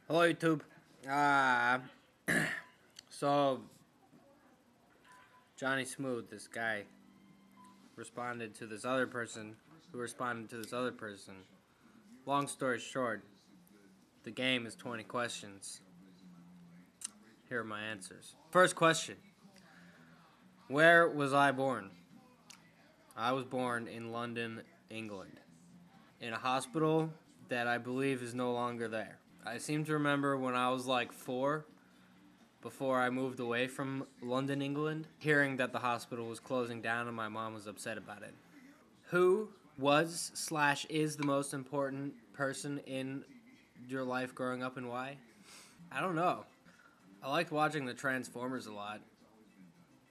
Hello, YouTube. Uh, so, Johnny Smooth, this guy, responded to this other person who responded to this other person. Long story short, the game is 20 questions. Here are my answers. First question: where was I born? I was born in London, England, in a hospital that I believe is no longer there. I seem to remember when I was like 4, before I moved away from London, England, hearing that the hospital was closing down and my mom was upset about it. Who was/is the most important person in your life growing up and why? I don't know. I liked watching the Transformers a lot,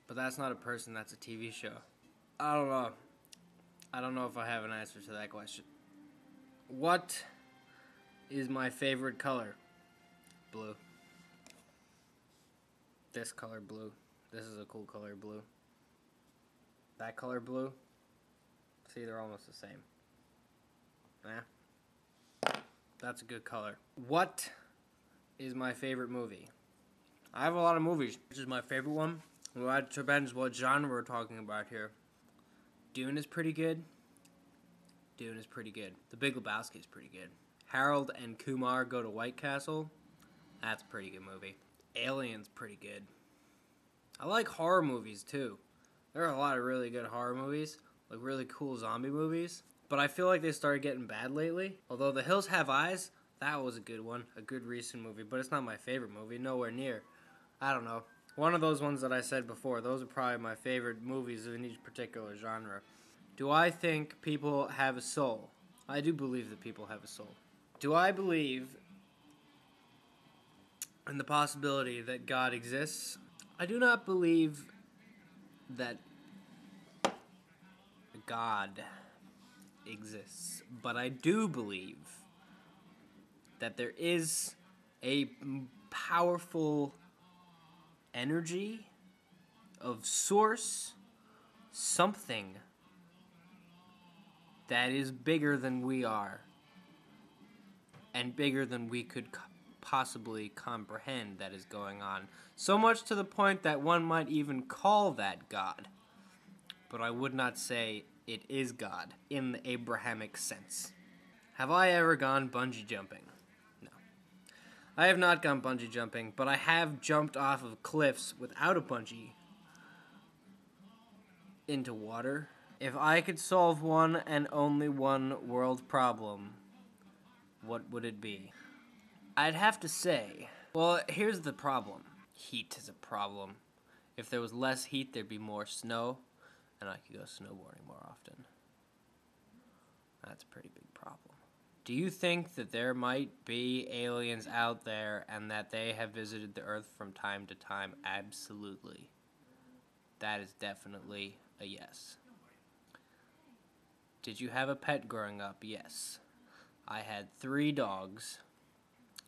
but that's not a person, that's a TV show. I don't know. I don't know if I have an answer to that question. What is my favorite color? Blue. This color, blue. This is a cool color, blue. That color, blue. See, they're almost the same. That's a good color. What is my favorite movie? I have a lot of movies. Which is my favorite one? Well, it depends what genre we're talking about here. Dune is pretty good. Dune is pretty good. The Big Lebowski is pretty good. Harold and Kumar Go to White Castle. That's a pretty good movie. Alien's pretty good. I like horror movies too. There are a lot of really good horror movies, like really cool zombie movies. But I feel like they started getting bad lately. Although The Hills Have Eyes, that was a good one. A good recent movie, but it's not my favorite movie. Nowhere near. I don't know. One of those ones that I said before, those are probably my favorite movies in each particular genre. Do I think people have a soul? I do believe that people have a soul. Do I believe in the possibility that God exists? I do not believe that God exists, but I do believe that there is a powerful energy of source, something that is bigger than we are and bigger than we could possibly comprehend that is going on. So much to the point that one might even call that God. But I would not say it is God in the Abrahamic sense. Have I ever gone bungee jumping? No. I have not gone bungee jumping, but I have jumped off of cliffs without a bungee into water. If I could solve one and only one world problem, what would it be? I'd have to say, well, here's the problem. Heat is a problem. If there was less heat, there'd be more snow, and I could go snowboarding more often. That's a pretty big problem. Do you think that there might be aliens out there and that they have visited the Earth from time to time? Absolutely. That is definitely a yes. Did you have a pet growing up? Yes. I had 3 dogs.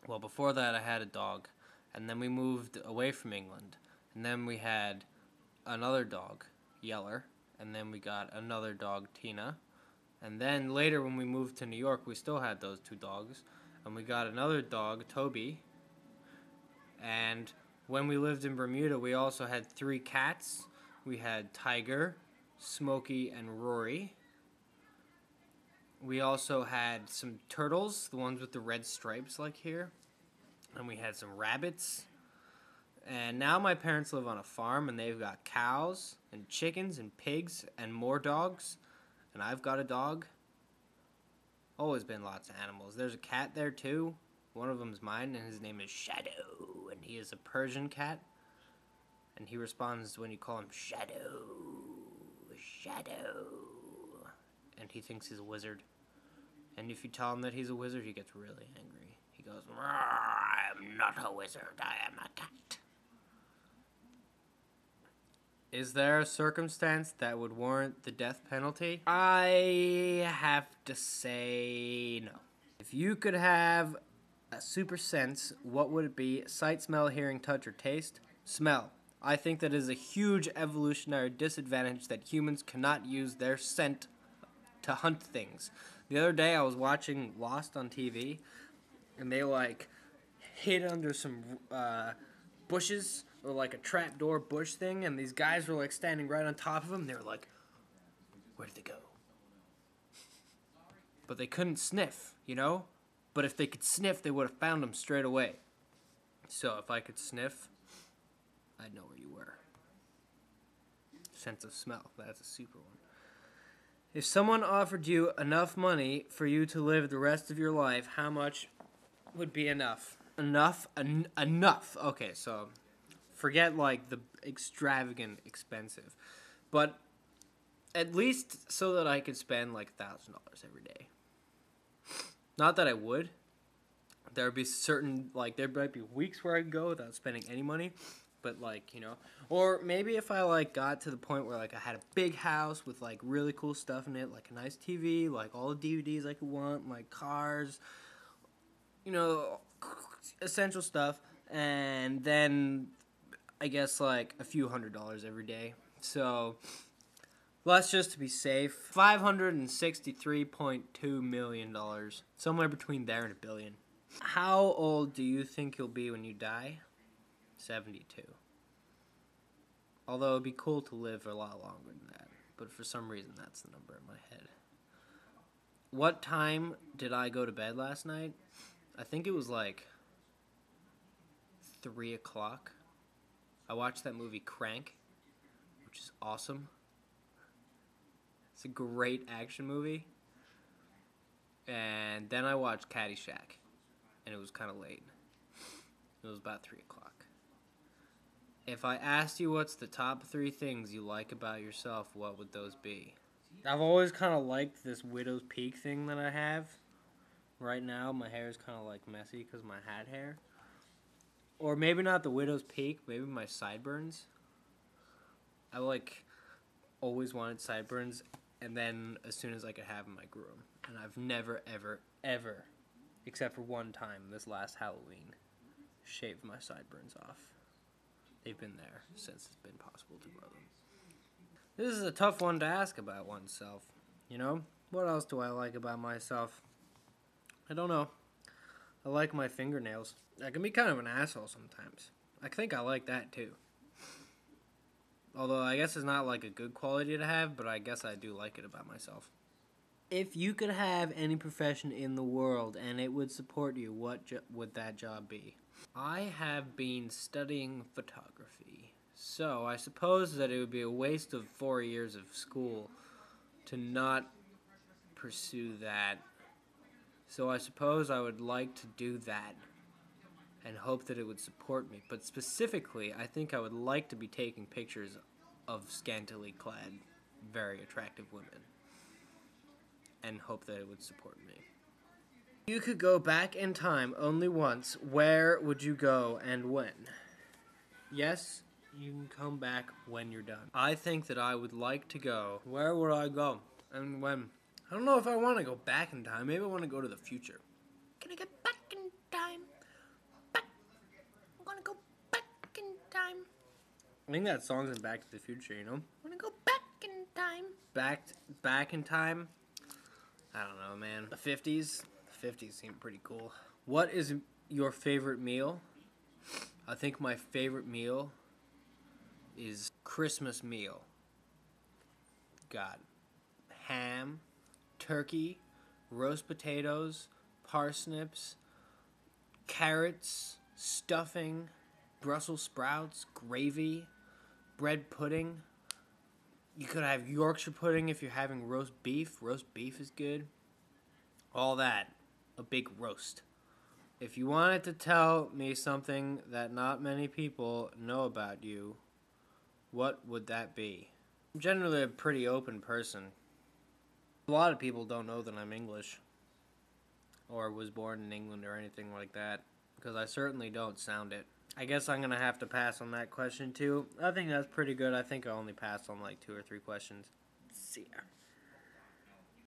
Well, before that I had a dog, and then we moved away from England, and then we had another dog, Yeller, and then we got another dog, Tina, and then later when we moved to New York, we still had those 2 dogs, and we got another dog, Toby, and when we lived in Bermuda, we also had 3 cats. We had Tiger, Smokey, and Rory. We also had some turtles, the ones with the red stripes like here. And we had some rabbits. And now my parents live on a farm and they've got cows and chickens and pigs and more dogs. And I've got a dog. Always been lots of animals. There's a cat there too. One of them's mine and his name is Shadow. And he is a Persian cat. And he responds when you call him Shadow. Shadow. And he thinks he's a wizard. And if you tell him that he's a wizard, he gets really angry. He goes, I'm not a wizard, I am a cat. Is there a circumstance that would warrant the death penalty? I have to say no. If you could have a super sense, what would it be? Sight, smell, hearing, touch, or taste? Smell. I think that is a huge evolutionary disadvantage that humans cannot use their scent to hunt things. The other day I was watching Lost on TV, and they hid under some bushes or like a trapdoor bush thing, and these guys were like standing right on top of him. They were like, "Where did they go?" But they couldn't sniff, you know? But if they could sniff, they would have found him straight away. So if I could sniff, I'd know where you were. Sense of smell, that's a super one. If someone offered you enough money for you to live the rest of your life, how much would be enough? Enough. Okay, so forget like the extravagant expensive. But at least so that I could spend like $1,000 every day. Not that I would. There would be certain, like, there might be weeks where I could go without spending any money. But, like, you know. Or maybe if I, like, got to the point where, like, I had a big house with, like, really cool stuff in it. Like a nice TV, like, all the DVDs I could want, like, cars. You know, essential stuff. And then, I guess, like, a few $100s every day. So, let's just to be safe, $563.2 million. Somewhere between there and $1 billion. How old do you think you'll be when you die? 72. Although it'd be cool to live a lot longer than that. But for some reason, that's the number in my head. What time did I go to bed last night? I think it was like 3 o'clock. I watched that movie Crank, which is awesome. It's a great action movie. And then I watched Caddyshack, and it was kind of late. It was about 3 o'clock. If I asked you what's the top 3 things you like about yourself, what would those be? I've always kind of liked this widow's peak thing that I have. Right now, my hair is kind of like messy because my hat hair. Or maybe not the widow's peak, maybe my sideburns. I like always wanted sideburns, and then as soon as I could have them, I grew them. And I've never, ever, ever, except for one time this last Halloween, shaved my sideburns off. They've been there since it's been possible to grow them. This is a tough one to ask about oneself, you know? What else do I like about myself? I don't know. I like my fingernails. I can be kind of an asshole sometimes. I think I like that too. Although I guess it's not like a good quality to have, but I guess I do like it about myself. If you could have any profession in the world and it would support you, what would that job be? I have been studying photography, so I suppose that it would be a waste of 4 years of school to not pursue that. So I suppose I would like to do that and hope that it would support me. But specifically, I think I would like to be taking pictures of scantily clad, very attractive women and hope that it would support me. You could go back in time only once. Where would you go and when? Yes, you can come back when you're done. I think that I would like to go. Where would I go and when? I don't know if I want to go back in time. Maybe I want to go to the future. Can I get back in time? Back. I want to go back in time. I think that song's in Back to the Future, you know? I want to go back in time. Back in time? I don't know, man. The 50s? The 50s seem pretty cool. What is your favorite meal? I think my favorite meal is Christmas meal. Got ham, turkey, roast potatoes, parsnips, carrots, stuffing, Brussels sprouts, gravy, bread pudding. You could have Yorkshire pudding if you're having roast beef. Roast beef is good. All that. A big roast. If you wanted to tell me something that not many people know about you, what would that be? I'm generally a pretty open person. A lot of people don't know that I'm English or was born in England or anything like that, because I certainly don't sound it. I guess I'm going to have to pass on that question too. I think that's pretty good. I think I only passed on like 2 or 3 questions. See ya.